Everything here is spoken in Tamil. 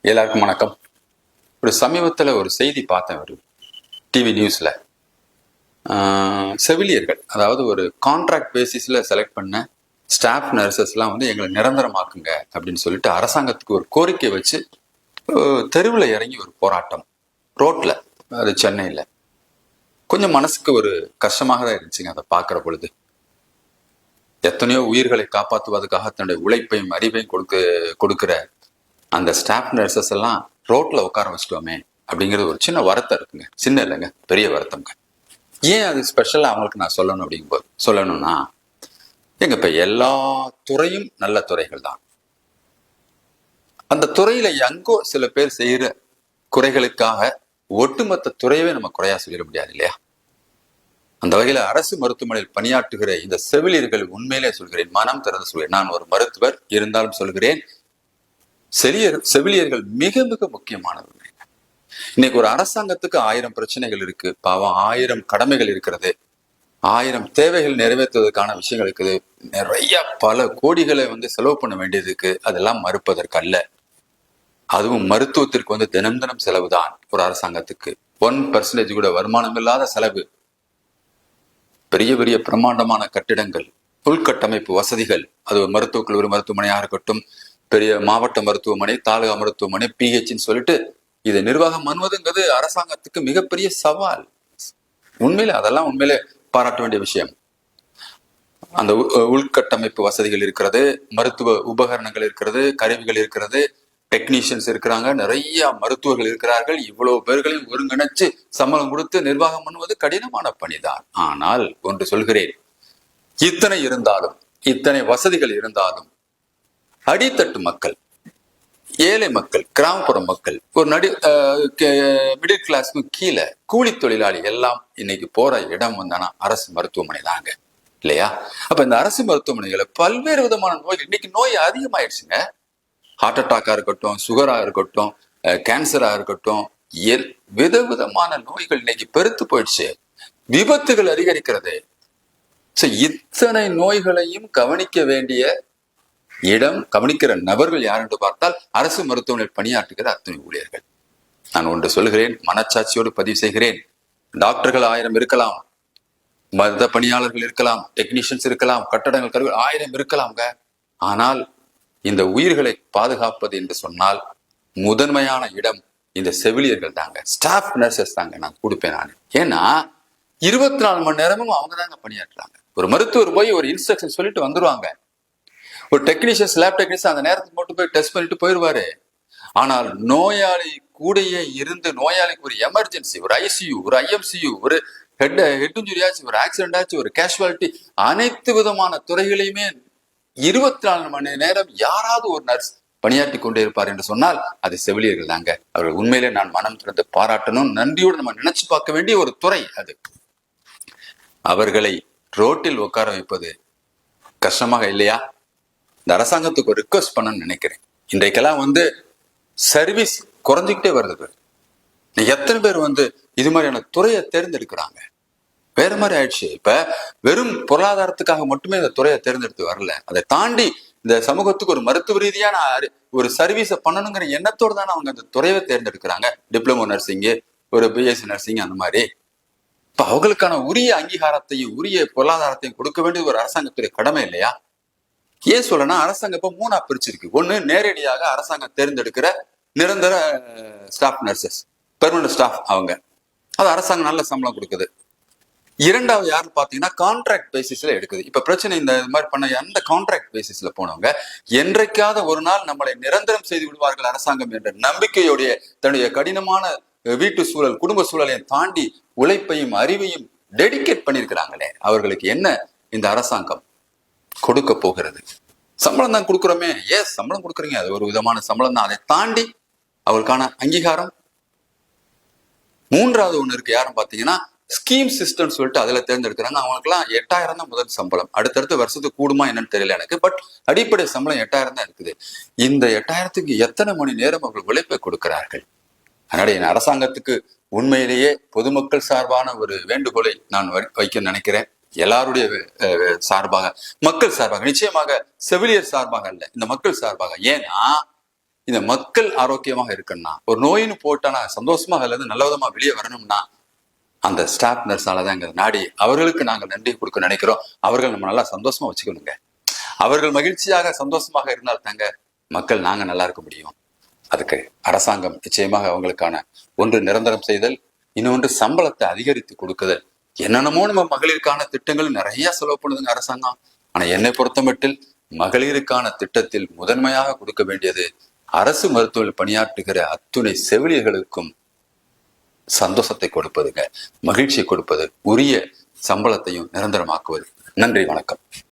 எல்லாருக்கும் வணக்கம். ஒரு சமீபத்தில் ஒரு செய்தி பார்த்தேன், ஒரு டிவி நியூஸ்ல. செவிலியர்கள், அதாவது ஒரு கான்ட்ராக்ட் பேசிஸ்ல செலக்ட் பண்ண ஸ்டாஃப் நர்சஸ்லாம் வந்து எங்களை நிரந்தரமாக்குங்க அப்படின்னு சொல்லிட்டு அரசாங்கத்துக்கு ஒரு கோரிக்கை வச்சு தெருவில் இறங்கி ஒரு போராட்டம் ரோட்ல, அது சென்னையில். கொஞ்சம் மனசுக்கு ஒரு கஷ்டமாக தான் இருந்துச்சுங்க அதை பார்க்குற பொழுது. எத்தனையோ உயிர்களை காப்பாற்றுவதற்காக தன்னுடைய உழைப்பையும் அறிவையும் கொடுக்கிற அந்த ஸ்டாஃப் நர்சஸ் எல்லாம் ரோட்ல உட்கார வச்சிட்டோமே அப்படிங்கிறது ஒரு சின்ன வருத்தம் இருக்குங்க. சின்ன இல்லைங்க, பெரிய வருத்தம்ங்க. ஏன் அது ஸ்பெஷலா அவங்களுக்கு நான் சொல்லணும் அப்படிங்கும்போது சொல்லணும்னா, எங்க இப்ப எல்லா துறையும் நல்ல துறைகள் தான். அந்த துறையில எங்கோ சில பேர் செய்யற குறைகளுக்காக ஒட்டுமொத்த துறையவே நம்ம குறையா சொல்லிட முடியாது இல்லையா? அந்த வகையில அரசு மருத்துவமனையில் பணியாற்றுகிற இந்த செவிலியர்கள், உண்மையிலே சொல்கிறேன், மனம் திறந்து சொல்கிறேன், நான் ஒரு மருத்துவர் இருந்தாலும் சொல்கிறேன், செவிலியர்கள் மிக மிக முக்கியமானவர்கள். இன்னைக்கு ஒரு அரசாங்கத்துக்கு 1000 பிரச்சனைகள் இருக்கு, பாவம் 1000 கடமைகள் இருக்கிறது, 1000 தேவைகள் நிறைவேற்றுவதற்கான விஷயங்கள் இருக்குது, நிறைய பல கோடிகளை வந்து செலவு பண்ண வேண்டியது இருக்கு. அதெல்லாம் மறுப்பதற்கு அல்ல. அதுவும் மருத்துவத்திற்கு வந்து தினம் தினம் செலவு தான் ஒரு அரசாங்கத்துக்கு. 1% கூட வருமானம் இல்லாத செலவு. பெரிய பெரிய பிரம்மாண்டமான கட்டிடங்கள், உள்கட்டமைப்பு வசதிகள், அது மருத்துவக் கல்லூரி மருத்துவமனையாக இருக்கட்டும், பெரிய மாவட்ட மருத்துவமனை, தாலுகா மருத்துவமனை, பிஹெச்ன்னு சொல்லிட்டு இதை நிர்வாகம் பண்ணுவதுங்கிறது அரசாங்கத்துக்கு மிகப்பெரிய சவால். உண்மையிலே அதெல்லாம் உண்மையிலே பாராட்ட வேண்டிய விஷயம். அந்த உள்கட்டமைப்பு வசதிகள் இருக்கிறது, மருத்துவ உபகரணங்கள் இருக்கிறது, கருவிகள் இருக்கிறது, டெக்னீஷியன்ஸ் இருக்கிறாங்க, நிறைய மருத்துவர்கள் இருக்கிறார்கள். இவ்வளவு பேர்களையும் ஒருங்கிணைச்சு சம்பளம் கொடுத்து நிர்வாகம் பண்ணுவது கடினமான பணிதான். ஆனால் ஒன்று சொல்கிறேன், இத்தனை இருந்தாலும், இத்தனை வசதிகள் இருந்தாலும், அடித்தட்டு மக்கள், ஏழை மக்கள், கிராமப்புற மக்கள், ஒரு மிடில் கிளாஸ்க்கு கீழே கூலி தொழிலாளி எல்லாம் இன்னைக்கு போற இடம் வந்தானா அரசு மருத்துவமனை தாங்க, இல்லையா? அப்ப இந்த அரசு மருத்துவமனைகளை பல்வேறு விதமான நோய்கள், இன்னைக்கு நோய் அதிகமாயிடுச்சுங்க. ஹார்ட் அட்டாக்கா இருக்கட்டும், சுகரா இருக்கட்டும், கேன்சரா இருக்கட்டும், விதவிதமான நோய்கள் இன்னைக்கு பெருத்து போயிடுச்சு. விபத்துகள் அதிகரிக்கிறது. இத்தனை நோய்களையும் கவனிக்க வேண்டிய இடம், கவனிக்கிற நபர்கள் யார் என்று பார்த்தால் அரசு மருத்துவமனையில் பணியாற்றுகிற அத்தனை ஊழியர்கள். நான் ஒன்று சொல்கிறேன், மனச்சாட்சியோடு பதிவு செய்கிறேன், டாக்டர்கள் 1000 இருக்கலாம், மருத்துவ பணியாளர்கள் இருக்கலாம், டெக்னீஷியன்ஸ் இருக்கலாம், கட்டடங்கள், கருவி 1000 இருக்கலாம்ங்க. ஆனால் இந்த உயிர்களை பாதுகாப்பது என்று சொன்னால் முதன்மையான இடம் இந்த செவிலியர்கள் தாங்க, ஸ்டாஃப் நர்சஸ் தாங்க நான் கொடுப்பேன் நான். ஏன்னா 24 மணி நேரமும் அவங்க தாங்க பணியாற்றுறாங்க. ஒரு மருத்துவர் போய் ஒரு இன்ஸ்ட்ரக்ஷன் சொல்லிட்டு வந்துருவாங்க. ஒரு டெக்னீஷியன்ஸ், லேப் டெக்னீஷியன் அந்த நேரத்துக்கு மட்டும் போய் டெஸ்ட் பண்ணிட்டு போயிடுவாரு. ஆனால் நோயாளி கூடையே இருந்து நோயாளிக்கு ஒரு எமர்ஜென்சி, ஒரு ஐசியூ, ஒரு ஐஎம்சியூ, ஒரு ஹெட் இன்ஜுரி ஆச்சு, ஒரு ஆக்சிடென்ட் ஆச்சு, ஒரு கேஷுவாலிட்டி, அனைத்து விதமான துறைகளையுமே 24 மணி நேரம் யாராவது ஒரு நர்ஸ் பணியாற்றி கொண்டே இருப்பார் என்று சொன்னால் அது செவிலியர்கள் தாங்க. அவர்கள் உண்மையிலே நான் மனம் திறந்து பாராட்டணும், நன்றியோடு நம்ம நினைச்சு பார்க்க வேண்டிய ஒரு துறை அது. அவர்களை ரோட்டில் உட்கார வைப்பது கஷ்டமாக இல்லையா? இந்த அரசாங்கத்துக்கு ஒரு ரிக்வெஸ்ட் பண்ணணும்னு நினைக்கிறேன். இன்றைக்கெல்லாம் வந்து சர்வீஸ் குறைஞ்சிக்கிட்டே வருது. எத்தனை பேர் வந்து இது மாதிரியான துறையை தேர்ந்தெடுக்கிறாங்க? வேற மாதிரி ஆயிடுச்சு. இப்ப வெறும் பொருளாதாரத்துக்காக மட்டுமே இந்த துறையை தேர்ந்தெடுத்து வரல, அதை தாண்டி இந்த சமூகத்துக்கு ஒரு மருத்துவ ரீதியான ஒரு சர்வீஸை பண்ணணுங்கிற எண்ணத்தோடு தானே அவங்க அந்த துறையை தேர்ந்தெடுக்கிறாங்க. டிப்ளமோ நர்சிங்கு, ஒரு பிஎஸ்சி நர்சிங், அந்த மாதிரி. இப்ப அவங்களுக்கான உரிய அங்கீகாரத்தையும் உரிய பொருளாதாரத்தையும் கொடுக்க வேண்டியது ஒரு அரசாங்கத்துடைய கடமை இல்லையா? ஏன் சொல்லனா, அரசாங்கம் இப்ப 3ஆ பிரிச்சிருக்கு. ஒண்ணு, நேரடியாக அரசாங்கம் தேர்ந்தெடுக்கிற நிரந்தர ஸ்டாஃப் நர்சஸ், பெர்மனன்ட் ஸ்டாஃப், அவங்க அது அரசாங்கம் நல்ல சம்பளம் கொடுக்குது. இரண்டாவது யாருன்னு பாத்தீங்கன்னா கான்ட்ராக்ட் பேசிஸ்ல எடுக்குது. இப்ப பிரச்சனை இந்த மாதிரி பண்ண அந்த கான்ட்ராக்ட் பேசிஸ்ல போனவங்க என்றைக்காவது ஒரு நாள் நம்மளை நிரந்தரம் செய்து விடுவார்கள் அரசாங்கம் என்ற நம்பிக்கையோடைய தன்னுடைய கடினமான வீட்டு சூழல், குடும்ப சூழலையும் தாண்டி உழைப்பையும் அறிவையும் டெடிகேட் பண்ணிருக்கிறாங்களே, அவர்களுக்கு என்ன இந்த அரசாங்கம் கொடுக்க போகிறது? சம்பளம் தான் கொடுக்குறோமே. ஏன் சம்பளம் கொடுக்குறீங்க, அது ஒரு விதமான சம்பளம் தான். அதை தாண்டி அவருக்கான அங்கீகாரம். மூன்றாவது ஒண்ணு இருக்கு, யாரும் பாத்தீங்கன்னா ஸ்கீம் சிஸ்டம் சொல்லிட்டு அதுல தேர்ந்தெடுக்கிறாங்க. அவங்களுக்குலாம் 8000 தான் முதல் சம்பளம். அடுத்தடுத்த வருஷத்துக்கு கூடுமா என்னன்னு தெரியல எனக்கு, பட் அடிப்படை சம்பளம் 8000 தான் இருக்குது. இந்த 8000க்கு எத்தனை மணி நேரம் அவர்கள் உழைப்பை கொடுக்கிறார்கள்? அதனால என் அரசாங்கத்துக்கு உண்மையிலேயே பொதுமக்கள் சார்பான ஒரு வேண்டுகோளை நான் வைக்க நினைக்கிறேன். எல்லாருடைய சார்பாக, மக்கள் சார்பாக, நிச்சயமாக செவிலியர் சார்பாக அல்ல, இந்த மக்கள் சார்பாக. ஏன்னா இந்த மக்கள் ஆரோக்கியமாக இருக்குன்னா, ஒரு நோயின்னு போட்டானா சந்தோஷமாக அல்லது நல்ல விதமா வெளியே வரணும்னா அந்த ஸ்டாஃப் நர்ஸால தான் நாடி அவர்களுக்கு நாங்கள் நன்றி கொடுக்க நினைக்கிறோம். அவர்கள் நம்ம நல்லா சந்தோஷமா வச்சுக்கணுங்க. அவர்கள் மகிழ்ச்சியாக சந்தோஷமாக இருந்தால் தாங்க மக்கள் நாங்க நல்லா இருக்க முடியும். அதுக்கு அரசாங்கம் நிச்சயமாக அவங்களுக்கான ஒன்று நிரந்தரம் செய்தல், இன்னொன்று சம்பளத்தை அதிகரித்து கொடுக்குதல். என்னென்னமோ நம்ம மகளிருக்கான திட்டங்கள் நிறைய செலவு பண்ணுதுங்க அரசாங்கம். ஆனா என்னை பொறுத்தமட்டில் மகளிருக்கான திட்டத்தில் முதன்மையாக கொடுக்க வேண்டியது அரசு மருத்துவத்தில் பணியாற்றுகிற அத்துணை செவிலியர்களுக்கும் சந்தோஷத்தை கொடுப்பதுங்க, மகிழ்ச்சியை கொடுப்பது, உரிய சம்பளத்தையும் நிரந்தரமாக்குவது. நன்றி, வணக்கம்.